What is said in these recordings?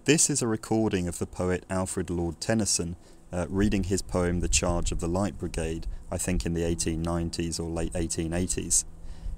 This is a recording of the poet Alfred Lord Tennyson reading his poem The Charge of the Light Brigade, I think in the 1890s or late 1880s.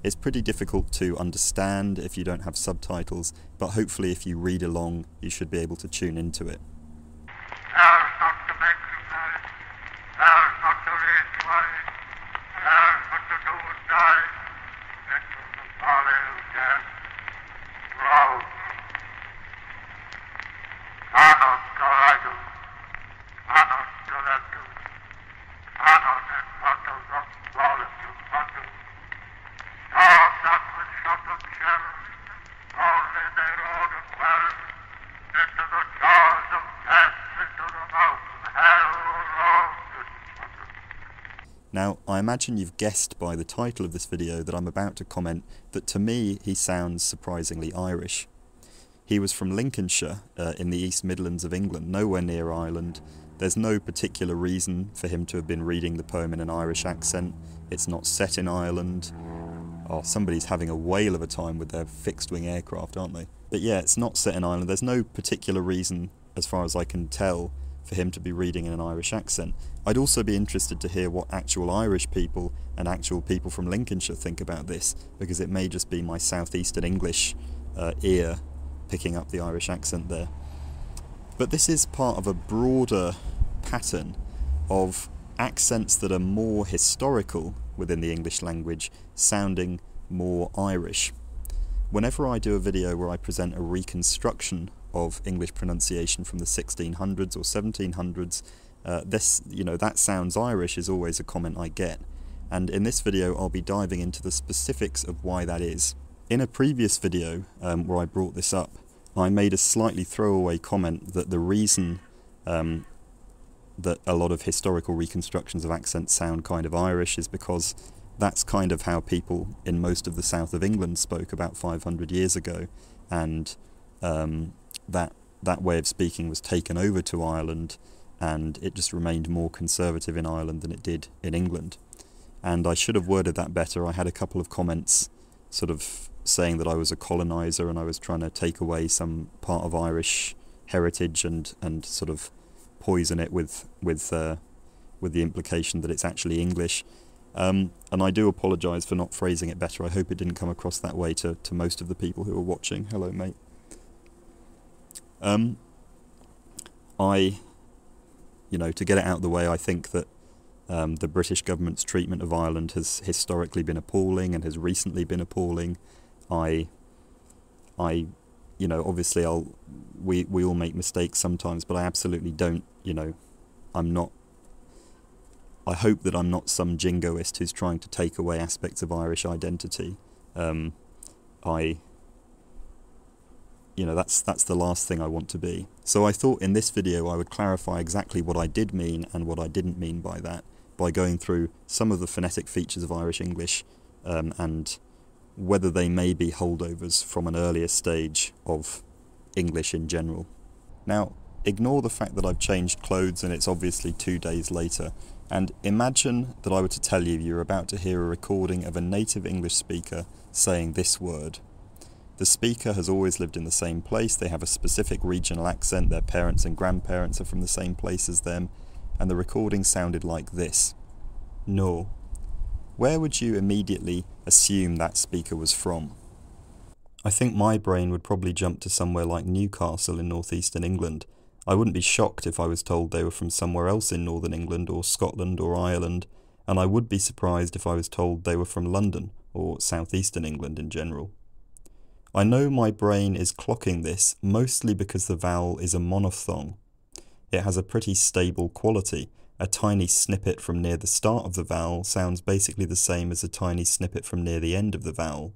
It's pretty difficult to understand if you don't have subtitles, but hopefully if you read along you should be able to tune into it. Now, I imagine you've guessed by the title of this video that I'm about to comment that to me he sounds surprisingly Irish. He was from Lincolnshire in the East Midlands of England, nowhere near Ireland. There's no particular reason for him to have been reading the poem in an Irish accent. It's not set in Ireland. Oh, somebody's having a whale of a time with their fixed-wing aircraft, aren't they? But yeah, it's not set in Ireland. There's no particular reason, as far as I can tell, for him to be reading in an Irish accent. I'd also be interested to hear what actual Irish people and actual people from Lincolnshire think about this, because it may just be my southeastern English ear picking up the Irish accent there. But this is part of a broader pattern of accents that are more historical within the English language sounding more Irish. Whenever I do a video where I present a reconstruction of English pronunciation from the 1600s or 1700s, that sounds Irish is always a comment I get. And in this video I'll be diving into the specifics of why that is. In a previous video where I brought this up, I made a slightly throwaway comment that the reason that a lot of historical reconstructions of accents sound kind of Irish is because that's kind of how people in most of the south of England spoke about 500 years ago, and that way of speaking was taken over to Ireland, and it just remained more conservative in Ireland than it did in England. And I should have worded that better. I had a couple of comments sort of saying that I was a coloniser and I was trying to take away some part of Irish heritage and sort of poison it with the implication that it's actually English. And I do apologise for not phrasing it better. I hope it didn't come across that way to most of the people who are watching. Hello, mate. To get it out of the way, I think that the British government's treatment of Ireland has historically been appalling and has recently been appalling. Obviously we all make mistakes sometimes, but I absolutely don't, I hope that I'm not some jingoist who's trying to take away aspects of Irish identity. That's the last thing I want to be. So I thought in this video I would clarify exactly what I did mean and what I didn't mean by that, by going through some of the phonetic features of Irish English and whether they may be holdovers from an earlier stage of English in general. Now, ignore the fact that I've changed clothes and it's obviously 2 days later, and imagine that I were to tell you you're about to hear a recording of a native English speaker saying this word. The speaker has always lived in the same place, they have a specific regional accent, their parents and grandparents are from the same place as them, and the recording sounded like this. No. Where would you immediately assume that speaker was from? I think my brain would probably jump to somewhere like Newcastle in northeastern England. I wouldn't be shocked if I was told they were from somewhere else in northern England or Scotland or Ireland, and I would be surprised if I was told they were from London or southeastern England in general. I know my brain is clocking this mostly because the vowel is a monophthong. It has a pretty stable quality. A tiny snippet from near the start of the vowel sounds basically the same as a tiny snippet from near the end of the vowel.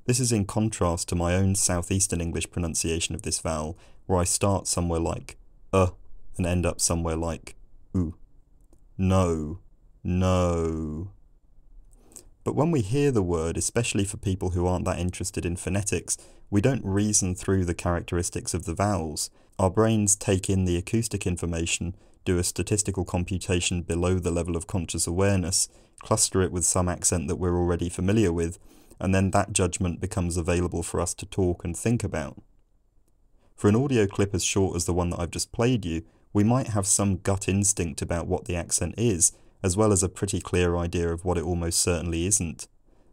This is in contrast to my own southeastern English pronunciation of this vowel, where I start somewhere like and end up somewhere like oo. No, no. But when we hear the word, especially for people who aren't that interested in phonetics, we don't reason through the characteristics of the vowels. Our brains take in the acoustic information, do a statistical computation below the level of conscious awareness, cluster it with some accent that we're already familiar with, and then that judgment becomes available for us to talk and think about. For an audio clip as short as the one that I've just played you, we might have some gut instinct about what the accent is, as well as a pretty clear idea of what it almost certainly isn't.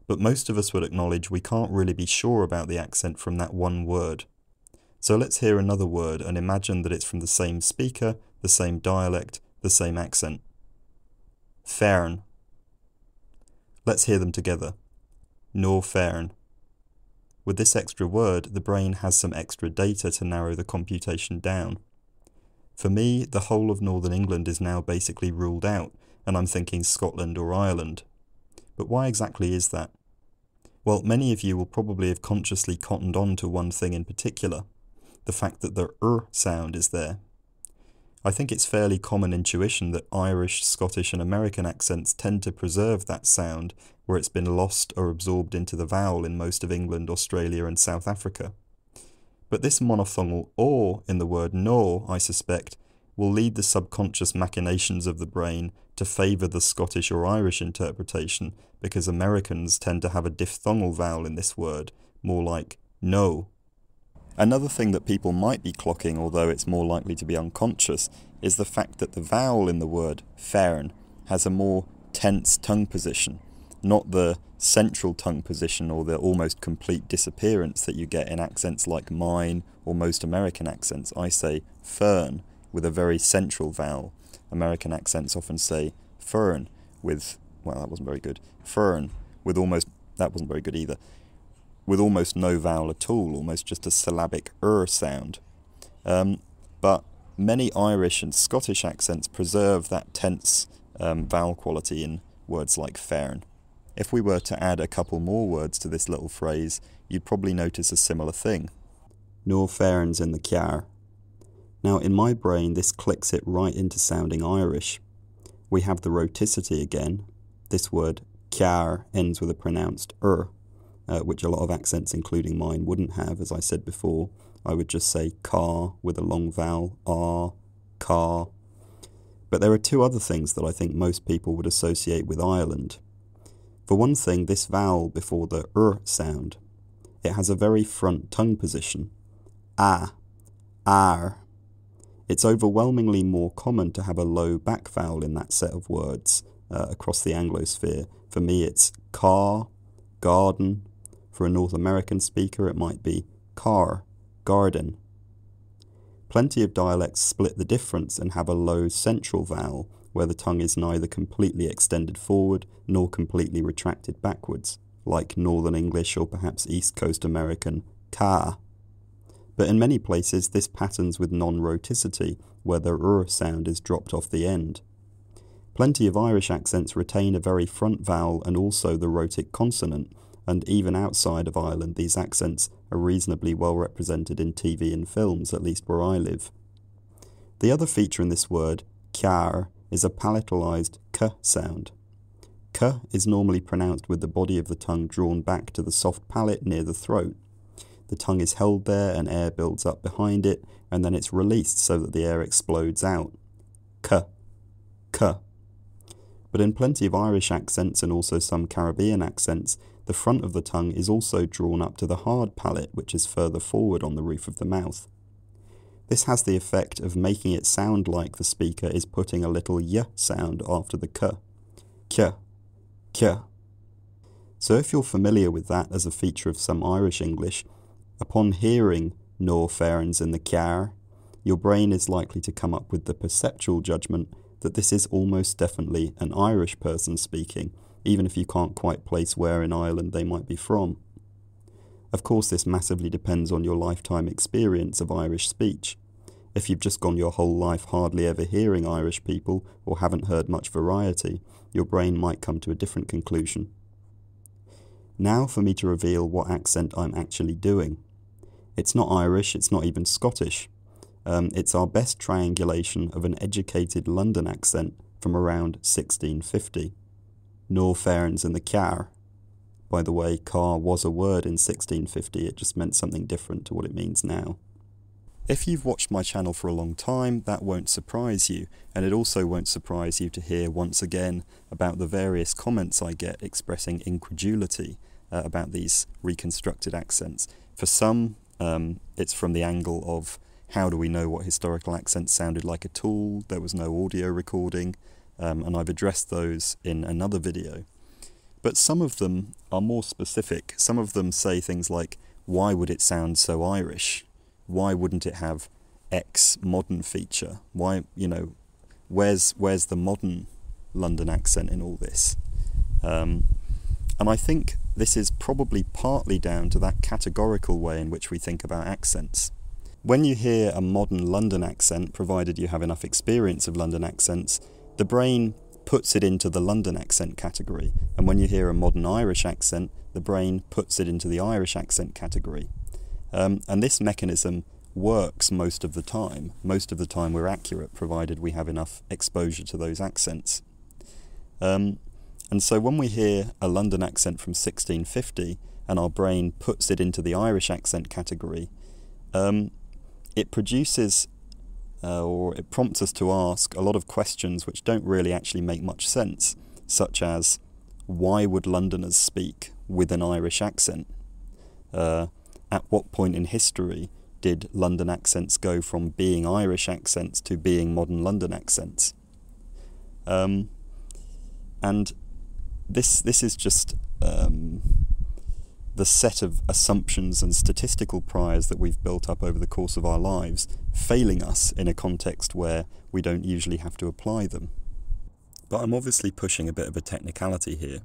But most of us would acknowledge we can't really be sure about the accent from that one word. So let's hear another word and imagine that it's from the same speaker, the same dialect, the same accent. Fern. Let's hear them together. No fern. With this extra word, the brain has some extra data to narrow the computation down. For me, the whole of Northern England is now basically ruled out, and I'm thinking Scotland or Ireland. But why exactly is that? Well, many of you will probably have consciously cottoned on to one thing in particular, the fact that the sound is there. I think it's fairly common intuition that Irish, Scottish and American accents tend to preserve that sound where it's been lost or absorbed into the vowel in most of England, Australia and South Africa. But this monophthongal or in the word no, I suspect, will lead the subconscious machinations of the brain to favour the Scottish or Irish interpretation, because Americans tend to have a diphthongal vowel in this word, more like no. Another thing that people might be clocking, although it's more likely to be unconscious, is the fact that the vowel in the word fern has a more tense tongue position, not the central tongue position or the almost complete disappearance that you get in accents like mine or most American accents. I say fern with a very central vowel. American accents often say fern with, well, that wasn't very good, fern with almost, that wasn't very good either, with almost no vowel at all, almost just a syllabic sound. But many Irish and Scottish accents preserve that tense vowel quality in words like fern. If we were to add a couple more words to this little phrase, you'd probably notice a similar thing. No ferns in the cearr. Now in my brain this clicks it right into sounding Irish. We have the rhoticity again. This word cearr ends with a pronounced which a lot of accents including mine wouldn't have, as I said before. I would just say car with a long vowel, r, car. But there are two other things that I think most people would associate with Ireland. For one thing, this vowel before the sound, it has a very front tongue position. R. It's overwhelmingly more common to have a low back vowel in that set of words across the Anglosphere. For me it's car, garden. For a North American speaker it might be car, garden. Plenty of dialects split the difference and have a low central vowel where the tongue is neither completely extended forward nor completely retracted backwards, like Northern English or perhaps East Coast American ka. But in many places this patterns with non-rhoticity, where the sound is dropped off the end. Plenty of Irish accents retain a very front vowel and also the rhotic consonant, and even outside of Ireland these accents are reasonably well represented in TV and films, at least where I live. The other feature in this word, cearr, is a palatalized k sound. K is normally pronounced with the body of the tongue drawn back to the soft palate near the throat. The tongue is held there and air builds up behind it, and then it's released so that the air explodes out. K. But in plenty of Irish accents and also some Caribbean accents, the front of the tongue is also drawn up to the hard palate, which is further forward on the roof of the mouth. This has the effect of making it sound like the speaker is putting a little y sound after the k. K. So if you're familiar with that as a feature of some Irish English, upon hearing no ferns in the cearr, your brain is likely to come up with the perceptual judgment that this is almost definitely an Irish person speaking, even if you can't quite place where in Ireland they might be from. Of course, this massively depends on your lifetime experience of Irish speech. If you've just gone your whole life hardly ever hearing Irish people or haven't heard much variety, your brain might come to a different conclusion. Now for me to reveal what accent I'm actually doing. It's not Irish, it's not even Scottish. It's our best triangulation of an educated London accent from around 1650. No ferns in the cearr. By the way, car was a word in 1650, it just meant something different to what it means now. If you've watched my channel for a long time, that won't surprise you, and it also won't surprise you to hear once again about the various comments I get expressing incredulity about these reconstructed accents. For some, It's from the angle of how do we know what historical accents sounded like at all? There was no audio recording, and I've addressed those in another video. But some of them are more specific. Some of them say things like, why would it sound so Irish? Why wouldn't it have X modern feature? Why, where's the modern London accent in all this? And I think this is probably partly down to that categorical way in which we think about accents. When you hear a modern London accent, provided you have enough experience of London accents, the brain puts it into the London accent category. And when you hear a modern Irish accent, the brain puts it into the Irish accent category. And this mechanism works most of the time. Most of the time we're accurate, provided we have enough exposure to those accents. And so when we hear a London accent from 1650 and our brain puts it into the Irish accent category, it produces or it prompts us to ask a lot of questions which don't really actually make much sense, such as, why would Londoners speak with an Irish accent? At what point in history did London accents go from being Irish accents to being modern London accents? And this is just the set of assumptions and statistical priors that we've built up over the course of our lives, failing us in a context where we don't usually have to apply them. But I'm obviously pushing a bit of a technicality here.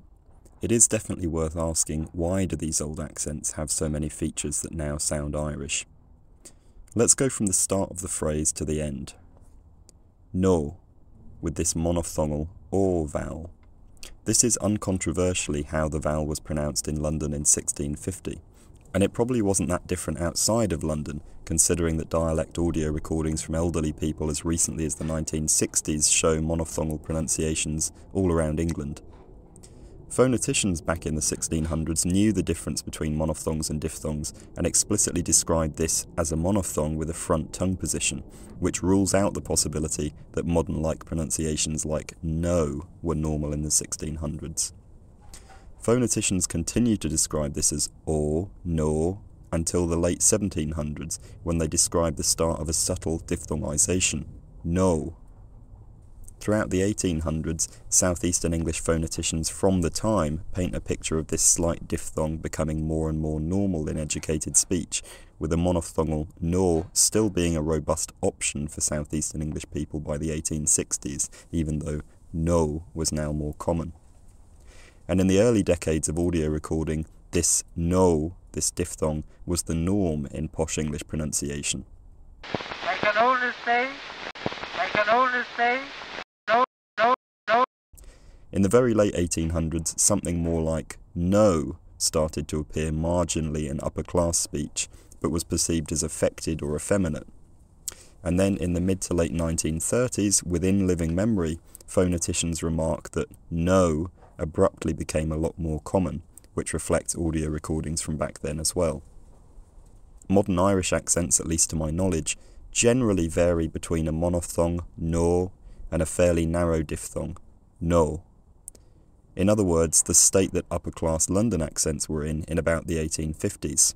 It is definitely worth asking, why do these old accents have so many features that now sound Irish? Let's go from the start of the phrase to the end. No, with this monophthongal or vowel. This is uncontroversially how the vowel was pronounced in London in 1650, and it probably wasn't that different outside of London, considering that dialect audio recordings from elderly people as recently as the 1960s show monophthongal pronunciations all around England. Phoneticians back in the 1600s knew the difference between monophthongs and diphthongs and explicitly described this as a monophthong with a front tongue position, which rules out the possibility that modern-like pronunciations like no were normal in the 1600s. Phoneticians continued to describe this as or, nor, until the late 1700s, when they described the start of a subtle diphthongization, no. Throughout the 1800s, southeastern English phoneticians from the time paint a picture of this slight diphthong becoming more and more normal in educated speech, with a monophthongal nor still being a robust option for southeastern English people by the 1860s, even though no was now more common. And in the early decades of audio recording, this no, this diphthong, was the norm in posh English pronunciation. I can only say, In the very late 1800s, something more like no started to appear marginally in upper-class speech, but was perceived as affected or effeminate. And then in the mid to late 1930s, within living memory, phoneticians remark that no abruptly became a lot more common, which reflects audio recordings from back then as well. Modern Irish accents, at least to my knowledge, generally vary between a monophthong, no, and a fairly narrow diphthong, no. In other words, the state that upper-class London accents were in about the 1850s.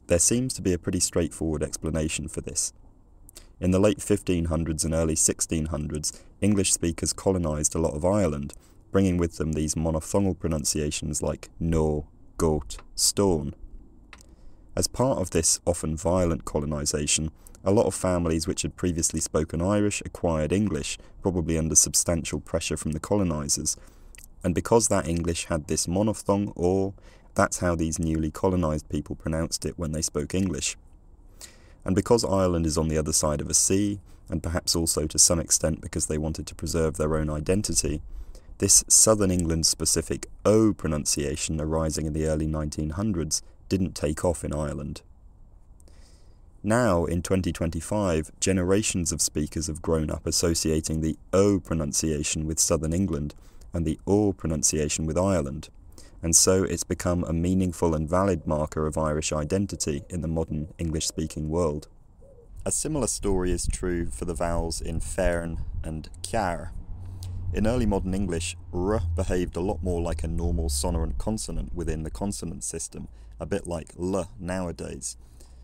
There seems to be a pretty straightforward explanation for this. In the late 1500s and early 1600s, English speakers colonised a lot of Ireland, bringing with them these monophthongal pronunciations like no, goat, stone. As part of this often violent colonisation, a lot of families which had previously spoken Irish acquired English, probably under substantial pressure from the colonisers, and because that English had this monophthong or, that's how these newly colonised people pronounced it when they spoke English. And because Ireland is on the other side of a sea, and perhaps also to some extent because they wanted to preserve their own identity, this southern England specific O pronunciation arising in the early 1900s didn't take off in Ireland. Now, in 2025, generations of speakers have grown up associating the O pronunciation with southern England and the O pronunciation with Ireland, and so it's become a meaningful and valid marker of Irish identity in the modern English-speaking world. A similar story is true for the vowels in fearn and cearr. In early modern English, r behaved a lot more like a normal sonorant consonant within the consonant system, a bit like l nowadays.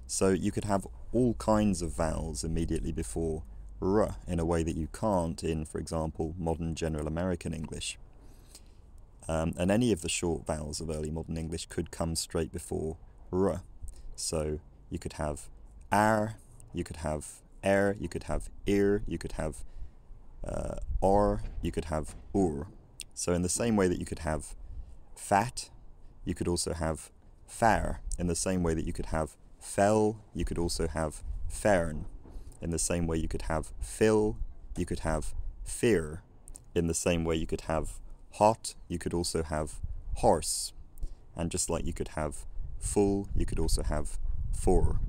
So you could have all kinds of vowels immediately before r in a way that you can't in, for example, modern General American English. And any of the short vowels of early modern English could come straight before r. So you could have ar, you could have you could have ir, you could have or, you could have ur. So in the same way that you could have fat, you could also have far. In the same way that you could have fell, you could also have fern. In the same way you could have fill, you could have fear. In the same way you could have hot, you could also have horse. And just like you could have full, you could also have for.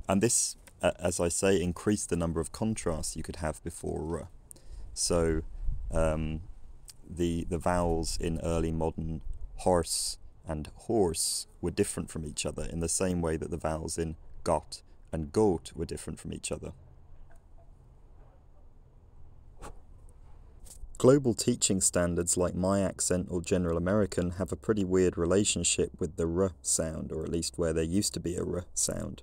And this, as I say, increased the number of contrasts you could have before r. So the vowels in early modern horse and horse were different from each other in the same way that the vowels in got and goat were different from each other. Global teaching standards like My Accent or General American have a pretty weird relationship with the r sound, or at least where there used to be a r sound.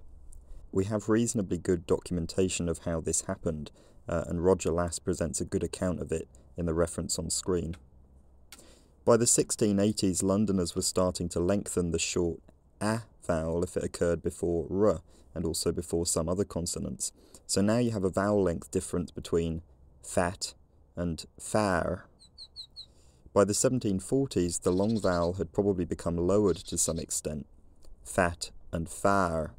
We have reasonably good documentation of how this happened, and Roger Lass presents a good account of it in the reference on screen. By the 1680s, Londoners were starting to lengthen the short a vowel if it occurred before r, and also before some other consonants. So now you have a vowel length difference between fat and far. By the 1740s, the long vowel had probably become lowered to some extent, fat and far.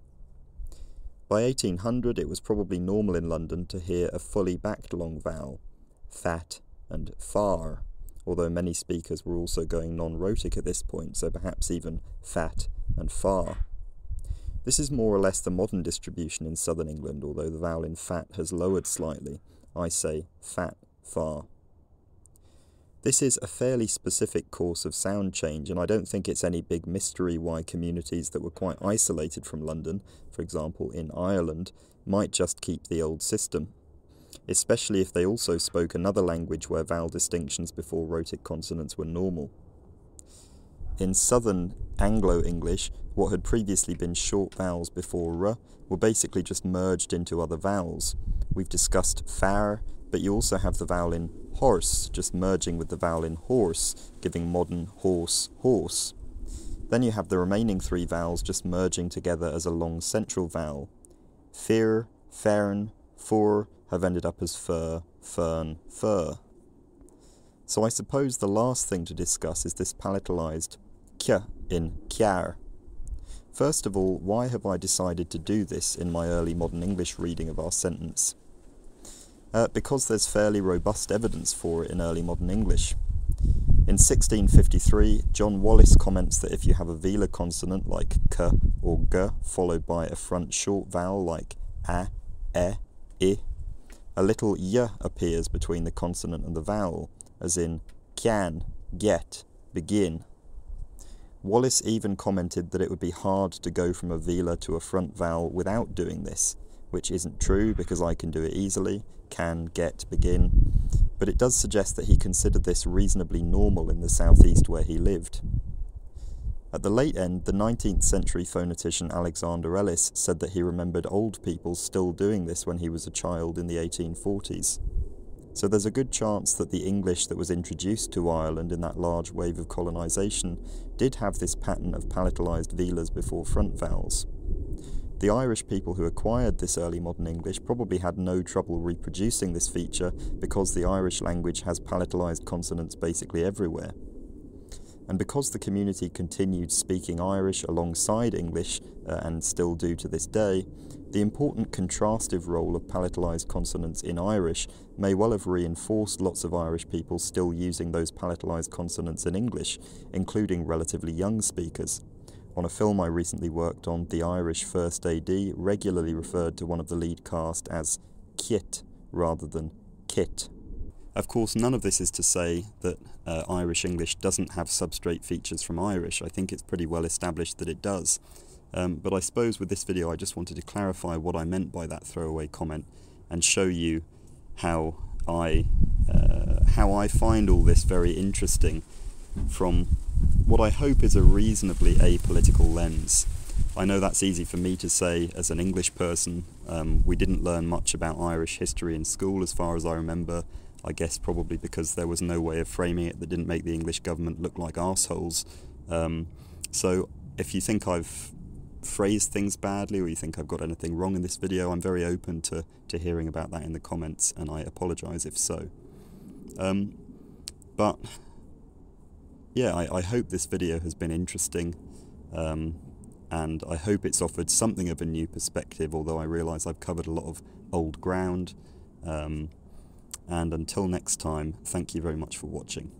By 1800, it was probably normal in London to hear a fully backed long vowel, fat and far, although many speakers were also going non-rhotic at this point, so perhaps even fat and far. This is more or less the modern distribution in southern England, although the vowel in fat has lowered slightly. I say fat, far. This is a fairly specific course of sound change, and I don't think it's any big mystery why communities that were quite isolated from London, for example in Ireland, might just keep the old system, especially if they also spoke another language where vowel distinctions before rhotic consonants were normal. In southern Anglo-English, what had previously been short vowels before r were basically just merged into other vowels. We've discussed far, but you also have the vowel in horse just merging with the vowel in horse, giving modern horse, horse. Then you have the remaining three vowels just merging together as a long central vowel. Fear, fern, for have ended up as fur, fern, fur. So I suppose the last thing to discuss is this palatalized kya in kjar. First of all, why have I decided to do this in my early modern English reading of our sentence? Because there's fairly robust evidence for it in early modern English. In 1653, John Wallis comments that if you have a velar consonant like k or g followed by a front short vowel like a, e, a little y appears between the consonant and the vowel, as in can, get, begin. Wallis even commented that it would be hard to go from a velar to a front vowel without doing this, which isn't true because I can do it easily, can, get, begin, but it does suggest that he considered this reasonably normal in the southeast where he lived. At the late end, the 19th century phonetician Alexander Ellis said that he remembered old people still doing this when he was a child in the 1840s. So there's a good chance that the English that was introduced to Ireland in that large wave of colonisation did have this pattern of palatalised velars before front vowels. The Irish people who acquired this early modern English probably had no trouble reproducing this feature because the Irish language has palatalised consonants basically everywhere. And because the community continued speaking Irish alongside English, and still do to this day, the important contrastive role of palatalised consonants in Irish may well have reinforced lots of Irish people still using those palatalised consonants in English, including relatively young speakers. On a film I recently worked on, the Irish First AD regularly referred to one of the lead cast as Kit rather than Kit. Of course, none of this is to say that Irish English doesn't have substrate features from Irish. I think it's pretty well established that it does. But I suppose with this video I just wanted to clarify what I meant by that throwaway comment and show you how I find all this very interesting from what I hope is a reasonably apolitical lens. I know that's easy for me to say as an English person. We didn't learn much about Irish history in school as far as I remember. I guess probably because there was no way of framing it that didn't make the English government look like arseholes. So if you think I've phrased things badly, or you think I've got anything wrong in this video, I'm very open to hearing about that in the comments, and I apologise if so. But yeah, I hope this video has been interesting, and I hope it's offered something of a new perspective, although I realise I've covered a lot of old ground. And until next time, thank you very much for watching.